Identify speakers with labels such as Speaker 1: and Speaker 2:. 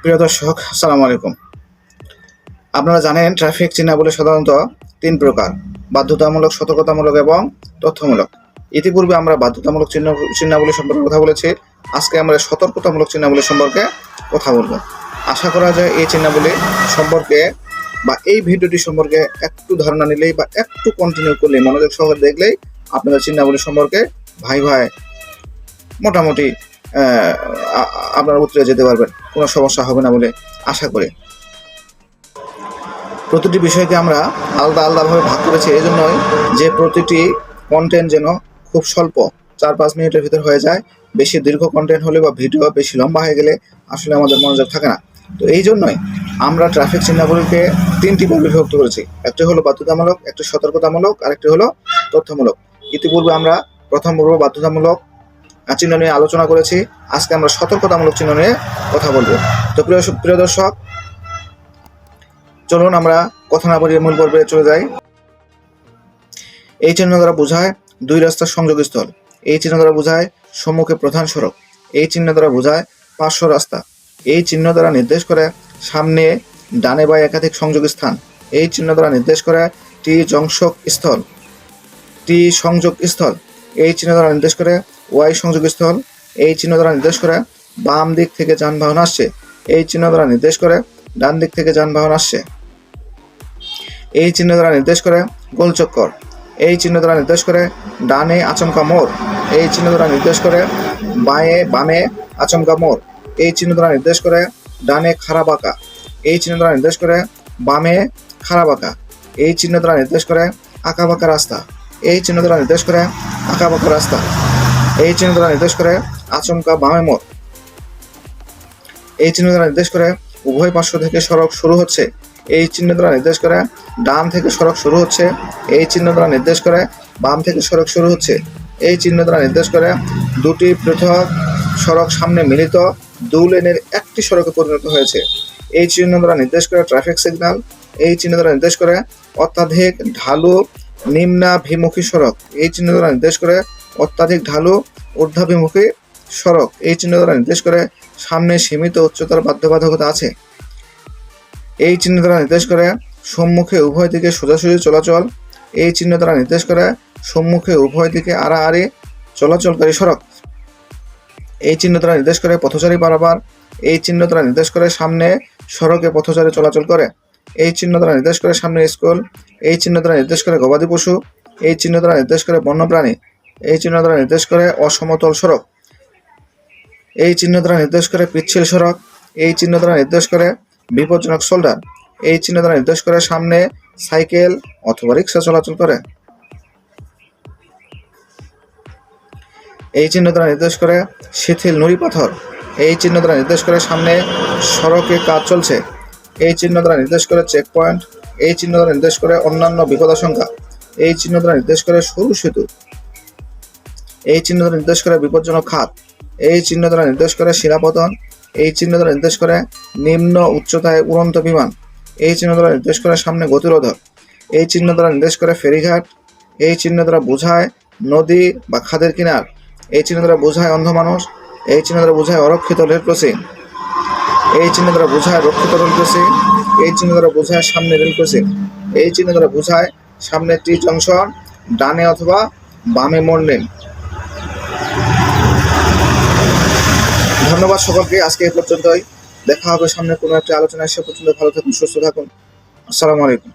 Speaker 1: প্রিয় দর্শক, আসসালামু আলাইকুম। আপনারা জানেন ট্রাফিক চিহ্নাবলী সাধারণত তিন প্রকার: বাধ্যতামূলক, সতর্কতামূলক এবং তথ্যমূলক। ইতিপূর্বে আমরা বাধ্যতামূলক চিহ্নাবলী সম্পর্কে কথা বলেছি। আজকে আমরা সতর্কতামূলক চিহ্নাবলী সম্পর্কে কথা বলবো। আশা করা যায় এই চিহ্নাবলী সম্পর্কে বা এই ভিডিওটি সম্পর্কে একটু ধারণা নিলেই বা একটু কন্টিনিউ করলে, মনোযোগ সহকারে দেখলেই আপনাদের চিহ্নাবলী সম্পর্কে ভাই মোটামুটি আপনারা উত্তরে যেতে পারবেন, কোনো সমস্যা হবে না বলে আশা করি। প্রতিটি বিষয়কে আমরা আলাদা আলাদাভাবে ভাগ করেছি এই জন্যই যে প্রতিটি কন্টেন্ট যেন খুব স্বল্প, 4-5 মিনিটের ভিতর হয়ে যায়। বেশি দীর্ঘ কন্টেন্ট হলে বা ভিডিও বেশি লম্বা হয়ে গেলে আসলে আমাদের মনোযোগ থাকে না। তো এই জন্যই আমরা ট্রাফিক চিহ্নাবলীকে 3টি পর্বে বিভক্ত করেছি। একটি হলো বাধ্যতামূলক, একটি সতর্কতামূলক, আর একটি হলো তথ্যমূলক। ইতিপূর্বে আমরা প্রথম পর্ব বাধ্যতামূলক চিহ্ন নিয়ে আলোচনা করেছি। আজকে আমরা সতর্কতামূলক চিহ্ন নিয়ে কথা বলবো। তো প্রিয় দর্শক, চলুন আমরা কথা না বলিয়ে মূল পর্বে চলে যাই। এই চিহ্ন দ্বারা বোঝায় 2 রাস্তার সংযোগস্থল। এই চিহ্ন দ্বারা বোঝায় সম্মুখে প্রধান সড়ক। এই চিহ্ন দ্বারা বোঝায় পার্শ্ব রাস্তা। এই চিহ্ন দ্বারা নির্দেশ করে সামনে ডানে বাঁয়ে একাধিক সংযোগ স্থান। এই চিহ্ন দ্বারা নির্দেশ করে টি সংযোগ স্থল। এই চিহ্ন দ্বারা নির্দেশ করে ওয়াই সংযোগ স্থল। এই চিহ্ন দ্বারা নির্দেশ করে বাম দিক থেকে যানবাহন আসছে। এই চিহ্ন দ্বারা নির্দেশ করে ডান দিক থেকে যানবাহন আসছে। এই চিহ্ন দ্বারা নির্দেশ করে গোলচক্কর। এই চিহ্ন দ্বারা নির্দেশ করে ডানে আচমকা মোড়। এই চিহ্ন দ্বারা নির্দেশ করে বামে আচমকা মোড়। এই চিহ্ন দ্বারা নির্দেশ করে ডানে খারাপ আঁকা। এই চিহ্ন দ্বারা নির্দেশ করে বামে খারাপ আঁকা। এই চিহ্ন দ্বারা নির্দেশ করে আঁকা বাঁকা রাস্তা। এই চিহ্ন দ্বারা নির্দেশ করে আঁকা বাঁকা রাস্তা। এই চিহ্ন দ্বারা নির্দেশ করে আচমকা বামে মোড়। এই চিহ্ন দ্বারা নির্দেশ করে উভয় পার্শ্ব থেকে সড়ক শুরু হচ্ছে। এই চিহ্ন দ্বারা নির্দেশ করে ডান থেকে সড়ক শুরু হচ্ছে। এই চিহ্ন দ্বারা নির্দেশ করে বাম থেকে সড়ক শুরু হচ্ছে। এই চিহ্ন দ্বারা নির্দেশ করে দুটি পৃথক সড়ক সামনে মিলিত 2 লেনের একটি সড়কে পরিণত হয়েছে। এই চিহ্ন দ্বারা নির্দেশ করে ট্রাফিক সিগন্যাল। এই চিহ্ন দ্বারা নির্দেশ করে অত্যাধিক ঢালু নিম্নাভিমুখী সড়ক। এই চিহ্ন দ্বারা নির্দেশ করে অত্যাধিক ঢালু ঊর্ধ্বাভিমুখী সড়ক। এই চিহ্ন দ্বারা নির্দেশ করে সামনে সীমিত উচ্চতার বাধ্যবাধকতা আছে। এই চিহ্ন দ্বারা নির্দেশ করে সম্মুখে উভয় দিকে সোজাসুজি চলাচল। এই চিহ্ন দ্বারা নির্দেশ করে সম্মুখে উভয় দিকে আড়াআড়ি চলাচলকারী সড়ক। এই চিহ্ন দ্বারা নির্দেশ করে পথচারী পারাপার। এই চিহ্ন দ্বারা নির্দেশ করে সামনে সড়কে পথচারী চলাচল করে। এই চিহ্ন দ্বারা নির্দেশ করে সামনে স্কুল। এই চিহ্ন দ্বারা নির্দেশ করে গবাদি পশু। এই চিহ্ন দ্বারা নির্দেশ করে বন্যপ্রাণী। এই চিহ্ন দ্বারা নির্দেশ করে অসমতল সড়ক। এই চিহ্ন দ্বারা নির্দেশ করে পিচ্ছিল সড়ক। এই চিহ্ন দ্বারা নির্দেশ করে বিপজ্জনক শোল্ডার। এই চিহ্ন দ্বারা নির্দেশ করে সামনে সাইকেল অথবা রিক্সা চলাচল করে। এই চিহ্ন দ্বারা নির্দেশ করে শিথিল নুড়ি পাথর। এই চিহ্ন দ্বারা নির্দেশ করে সামনে সড়কে কাজ চলছে। এই চিহ্ন দ্বারা নির্দেশ করে চেক পয়েন্ট। এই চিহ্ন দ্বারা নির্দেশ করে অন্যান্য বিপদাশঙ্কা। এই চিহ্ন দ্বারা নির্দেশ করে সরু সেতু। এই চিহ্ন দ্বারা নির্দেশ করে বিপজ্জনক খাত। এই চিহ্ন দ্বারা নির্দেশ করে শিলাপতন। এই চিহ্ন দ্বারা নির্দেশ করে নিম্ন উচ্চতায় উড়ন্ত বিমান। এই চিহ্ন দ্বারা নির্দেশ করে সামনে গতিরোধক। এই চিহ্ন দ্বারা নির্দেশ করে ফেরিঘাট। এই চিহ্ন দ্বারা বোঝায় নদী বা খাদের কিনার। এই চিহ্ন দ্বারা বোঝায় অন্ধ মানুষ। এই চিহ্ন দ্বারা বোঝায় অরক্ষিত রেল ক্রসিং। এই চিহ্ন দ্বারা বোঝায় রক্ষিত রেল ক্রসিং। এই চিহ্ন দ্বারা বোঝায় সামনে রেল ক্রসিং। এই চিহ্ন দ্বারা বোঝায় সামনে টি জংশন, ডানে অথবা বামে মোড় নিন। ধন্যবাদ সকলকে। আজকে এই পর্যন্তই। দেখা হবে সামনে কোনো একটা আলোচনায়। সে পর্যন্ত ভালো থাকুন, সুস্থ থাকুন। আসসালামু আলাইকুম।